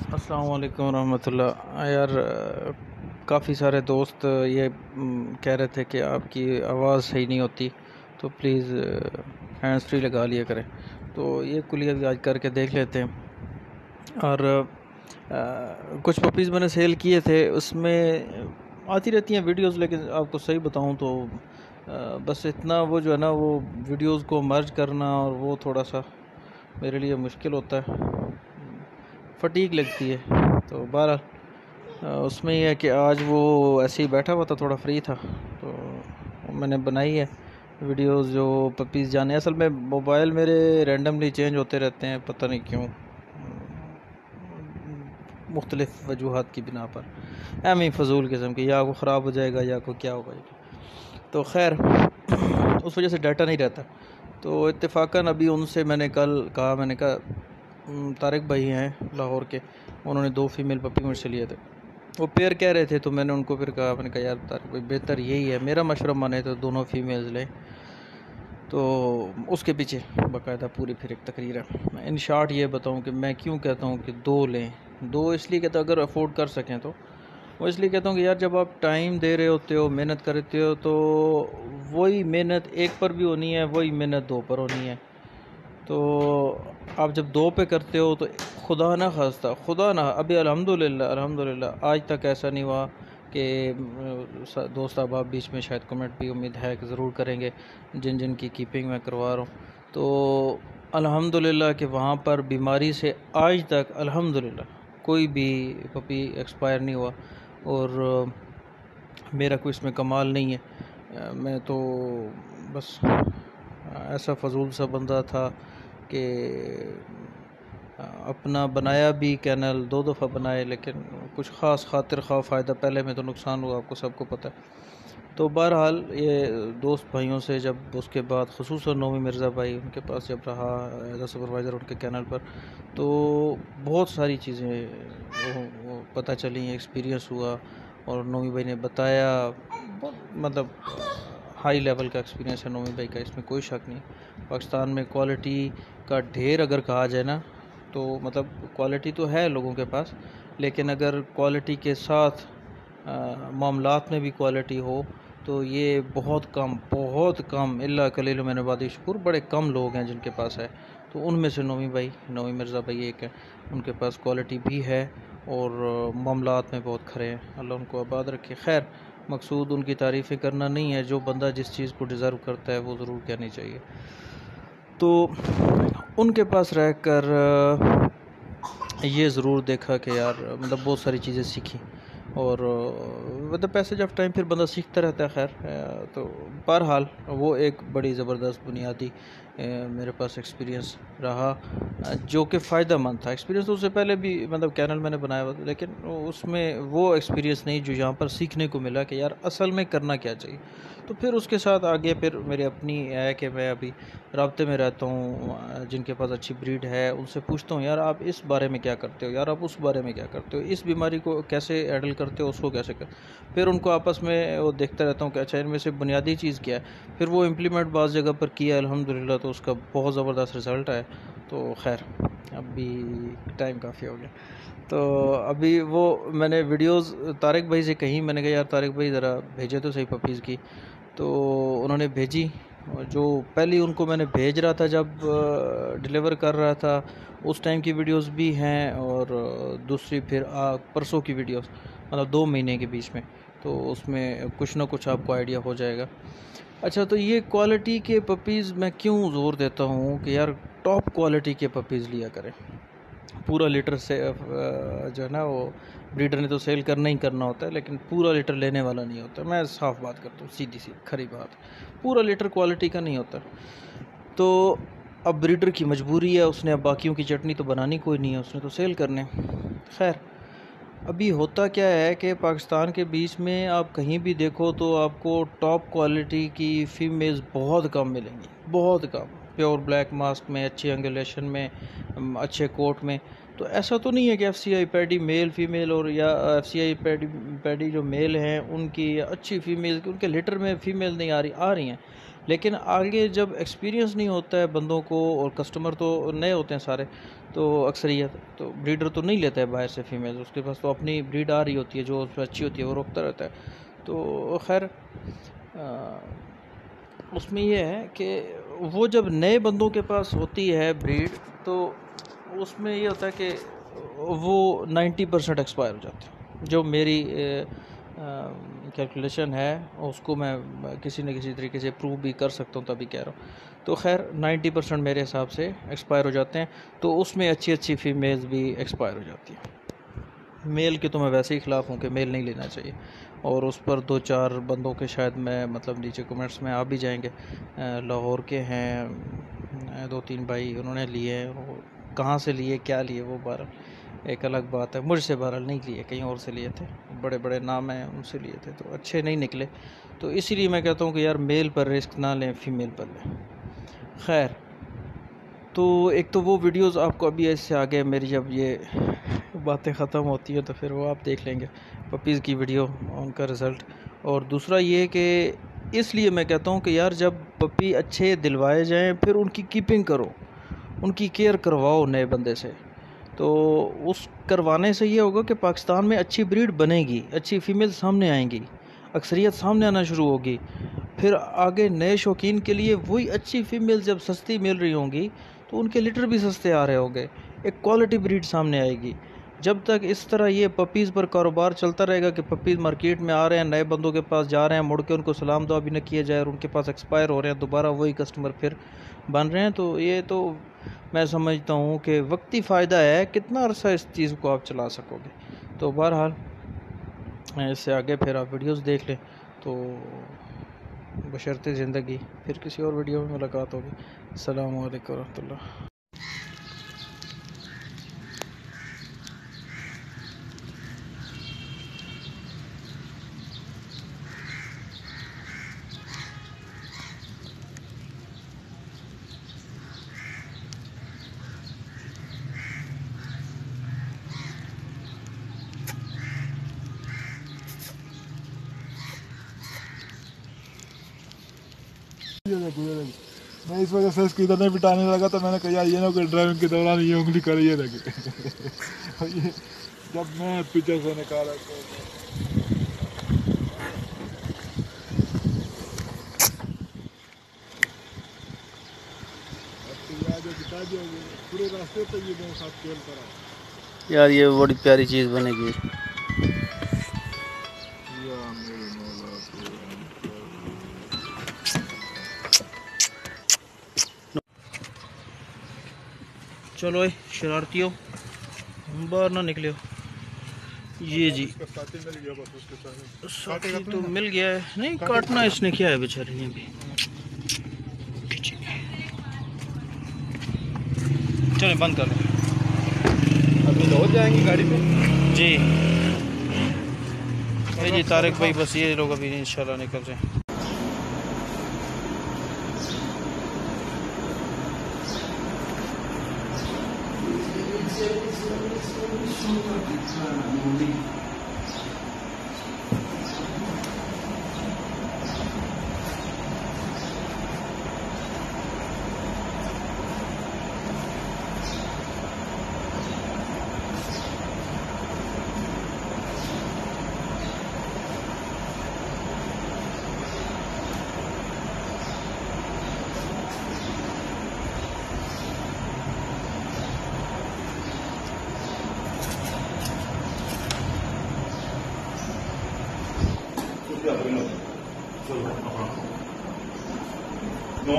अस्सलाम वालेकुम रहमतुल्लाह यार। काफ़ी सारे दोस्त ये कह रहे थे कि आपकी आवाज़ सही नहीं होती, तो प्लीज़ हैंड्स फ्री लगा लिया करें। तो ये कुलिया भी आज करके देख लेते हैं। और कुछ पपीज़ मैंने सेल किए थे, उसमें आती रहती हैं वीडियोस, लेकिन आपको सही बताऊं तो बस इतना वो जो है ना, वो वीडियोस को मर्ज करना और वो थोड़ा सा मेरे लिए मुश्किल होता है, फटीक लगती है। तो बहरहाल उसमें यह है कि आज वो ऐसे ही बैठा हुआ था, थोड़ा फ्री था, तो मैंने बनाई है वीडियोस जो पपीज़ जाने। असल में मोबाइल मेरे रैंडमली चेंज होते रहते हैं, पता नहीं क्यों, मुख्तलिफ़ वजूहात की बिना पर, एम ही फजूल किस्म की, या वो ख़राब हो जाएगा या को क्या होगा। तो खैर उस वजह से डाटा नहीं रहता। तो इत्तेफाकन अभी उनसे मैंने कल कहा, मैंने कहा तारिक भाई हैं लाहौर के, उन्होंने 2 फीमेल पपी मुझसे लिए थे, वो पेयर कह रहे थे। तो मैंने उनको फिर कहा, मैंने कहा यार तारिक भाई बेहतर यही है, मेरा मशवरा माने तो दोनों फीमेल्स लें। तो उसके पीछे बाकायदा पूरी फिर एक तकरीर है। मैं इन शॉर्ट ये बताऊं कि मैं क्यों कहता हूं कि 2 लें। 2 इसलिए कहता हूं अगर अफोर्ड कर सकें तो, वो इसलिए कहता हूँ कि यार जब आप टाइम दे रहे होते हो, मेहनत करते हो, तो वही मेहनत एक पर भी होनी है, वही मेहनत 2 पर होनी है। तो आप जब 2 पे करते हो तो खुदा ना खास्ता, खुदा ना, अभी अल्हम्दुलिल्लाह अल्हम्दुलिल्लाह आज तक ऐसा नहीं हुआ कि दोस्त अब आप बीच में शायद कमेंट भी उम्मीद है कि ज़रूर करेंगे जिन जिन की कीपिंग मैं करवा रहा हूँ। तो अल्हम्दुलिल्लाह कि वहाँ पर बीमारी से आज तक अल्हम्दुलिल्लाह कोई भी पपी एक्सपायर नहीं हुआ। और मेरा कोई इसमें कमाल नहीं है। मैं तो बस ऐसा फजूल सा बंदा था कि अपना बनाया भी कैनल 2 दफ़ा बनाए, लेकिन कुछ ख़ास खातिर खा फ़ायदा पहले में तो नुकसान हुआ, आपको सबको पता है। तो बहरहाल ये दोस्त भाइयों से जब उसके बाद ख़ुसूसन नोमी मिर्ज़ा भाई उनके पास जब रहा एज अ सुपरवाइज़र उनके कैनल पर, तो बहुत सारी चीज़ें वो पता चली, एक्सपीरियंस हुआ। और नोमी भाई ने बताया, मतलब हाई लेवल का एक्सपीरियंस है नोमी भाई का, इसमें कोई शक नहीं। पाकिस्तान में क्वालिटी का ढेर अगर कहा जाए ना, तो मतलब क्वालिटी तो है लोगों के पास, लेकिन अगर क्वालिटी के साथ मामलात में भी क्वालिटी हो तो ये बहुत कम इल्ला कलील मिन इबादी शकूर, बड़े कम लोग हैं जिनके पास है। तो उनमें से नोमी मिर्ज़ा भाई एक है, उनके पास क्वालिटी भी है और मामलात में बहुत खरे हैं, अल्लाह उनको आबाद रखे। खैर, मकसूद उनकी तारीफ़ें करना नहीं है, जो बंदा जिस चीज़ को डिज़र्व करता है वो ज़रूर कहनी चाहिए। तो उनके पास रहकर ये ज़रूर देखा कि यार मतलब बहुत सारी चीज़ें सीखी, और मतलब पैसेज ऑफ टाइम फिर बंदा सीखता रहता है। खैर तो बहरहाल वो एक बड़ी ज़बरदस्त बुनियादी मेरे पास एक्सपीरियंस रहा, जो कि फ़ायदा मंद था। एक्सपीरियंस तो उससे पहले भी मतलब कैनल मैंने बनाया हुआ था, लेकिन उसमें वो एक्सपीरियंस नहीं जो यहाँ पर सीखने को मिला कि यार असल में करना क्या चाहिए। तो फिर उसके साथ आगे फिर मेरी अपनी है कि मैं अभी राब्ते में रहता हूँ जिनके पास अच्छी ब्रीड है, उनसे पूछता हूँ यार आप इस बारे में क्या करते हो, यार आप उस बारे में क्या करते हो, इस बीमारी को कैसे हैंडल करते हो, उसको कैसे कर। फिर उनको आपस में वो देखता रहता हूँ कि अच्छा इनमें से बुनियादी चीज़ क्या है। फिर वो इम्प्लीमेंट बाज़ जगह पर किया अल्हम्दुलिल्लाह, तो उसका बहुत ज़बरदस्त रिज़ल्ट आया। तो खैर अभी टाइम काफ़ी हो गया, तो अभी वो मैंने वीडियोस तारिक भाई से कहीं, मैंने कहा यार तारिक भाई ज़रा भेजे तो सही पपीज़ की। तो उन्होंने भेजी, जो पहले उनको मैंने भेज रहा था जब डिलीवर कर रहा था उस टाइम की वीडियोस भी हैं, और दूसरी फिर परसों की वीडियोस, मतलब 2 महीने के बीच में, तो उसमें कुछ ना कुछ आपको आइडिया हो जाएगा। अच्छा, तो ये क्वालिटी के पपीज़ मैं क्यों ज़ोर देता हूँ कि यार टॉप क्वालिटी के पपीज़ लिया करें। पूरा लीटर से जो है ना, वो ब्रीडर ने तो सेल करना ही करना होता है, लेकिन पूरा लीटर लेने वाला नहीं होता। मैं साफ बात करता हूँ, सीधी सी खरी बात, पूरा लीटर क्वालिटी का नहीं होता। तो अब ब्रीडर की मजबूरी है, उसने अब बाकियों की चटनी तो बनानी कोई नहीं है, उसने तो सेल करने। खैर, अभी होता क्या है कि पाकिस्तान के बीच में आप कहीं भी देखो तो आपको टॉप क्वालिटी की फ़ीमेल्स बहुत कम मिलेंगी, बहुत कम। प्योर ब्लैक मास्क में, अच्छी एंगुलेशन में, अच्छे कोट में। तो ऐसा तो नहीं है कि एफसीआई पैडी मेल फीमेल, और या एफसीआई पैडी जो मेल हैं उनकी अच्छी फ़ीमेल, उनके लिटर में फ़ीमेल नहीं आ रही हैं, लेकिन आगे जब एक्सपीरियंस नहीं होता है बंदों को, और कस्टमर तो नए होते हैं सारे, तो अक्सरियत तो ब्रीडर तो नहीं लेता है बाहर से फीमेल, उसके पास तो अपनी ब्रीड आ रही होती है जो उसमें अच्छी होती है, वो रोकता रहता है। तो खैर उसमें ये है कि वो जब नए बंदों के पास होती है ब्रीड, तो उसमें ये होता है कि वो 90% एक्सपायर हो जाते हैं। जो मेरी कैलकुलेशन है उसको मैं किसी न किसी तरीके से प्रूव भी कर सकता हूँ, तभी कह रहा हूँ। तो खैर 90% मेरे हिसाब से एक्सपायर हो जाते हैं। तो उसमें अच्छी अच्छी फीमेल्स भी एक्सपायर हो जाती हैं। मेल के तो मैं वैसे ही ख़िलाफ़ हूँ कि मेल नहीं लेना चाहिए, और उस पर 2-4 बंदों के शायद मैं मतलब नीचे कमेंट्स में आ भी जाएंगे। लाहौर के हैं 2-3 भाई, उन्होंने लिए हैं, वो कहाँ से लिए क्या लिए वो बहरहाल एक अलग बात है। मुझसे बहरहाल नहीं लिए, कहीं और से लिए थे, बड़े बड़े नाम हैं उनसे लिए थे, तो अच्छे नहीं निकले। तो इसीलिए मैं कहता हूँ कि यार मेल पर रिस्क ना लें, फ़ीमेल पर लें। खैर, तो एक तो वो वीडियोस आपको अभी ऐसे आगे मेरी जब ये बातें ख़त्म होती हैं तो फिर वो आप देख लेंगे पपीज़ की वीडियो, उनका रिज़ल्ट। और दूसरा ये कि इसलिए मैं कहता हूँ कि यार जब पपी अच्छे दिलवाए जाएं फिर उनकी कीपिंग करो, उनकी केयर करवाओ नए बंदे से। तो उस करवाने से ये होगा कि पाकिस्तान में अच्छी ब्रीड बनेगी, अच्छी फ़ीमेल सामने आएंगी, अक्सरियत सामने आना शुरू होगी। फिर आगे नए शौकीन के लिए वही अच्छी फ़ीमेल जब सस्ती मिल रही होंगी तो उनके लिटर भी सस्ते आ रहे होंगे, एक क्वालिटी ब्रीड सामने आएगी। जब तक इस तरह ये पपीज़ पर कारोबार चलता रहेगा कि पपीज़ मार्केट में आ रहे हैं, नए बंदों के पास जा रहे हैं, मुड़ के उनको सलाम दुआ भी न किया जाए और उनके पास एक्सपायर हो रहे हैं, दोबारा वही कस्टमर फिर बन रहे हैं, तो ये तो मैं समझता हूँ कि वक्ती फ़ायदा है। कितना अरसा इस चीज़ को आप चला सकोगे? तो बहरहाल इससे आगे फिर आप वीडियोस देख लें। तो बशर्ते ज़िंदगी, फिर किसी और वीडियो में मुलाकात होगी। अस्सलामु अलैकुम रहमतुल्लाह। मैं इस वजह से इसको इधर नहीं बिठाने लगा, तो मैंने कहा यार ये ना कोई ड्राइविंग के दौरान ये उंगली कर ये लगे। ये जब मैं पीछे से निकाला तो बता दिया पूरे रास्ते तक ये मेरे साथ खेल करा। यार ये बड़ी प्यारी चीज़ बनेगी। चलो शरारतियों, बाहर ना निकले। ये जी साथी तो मिल गया है, नहीं काटना इसने क्या है बेचारे ने भी। चलो बंद कर लो, अभी हो जाएंगी गाड़ी पे जी। जी तारिक भाई, बस ये लोग अभी इंशाल्लाह निकल जाए। No,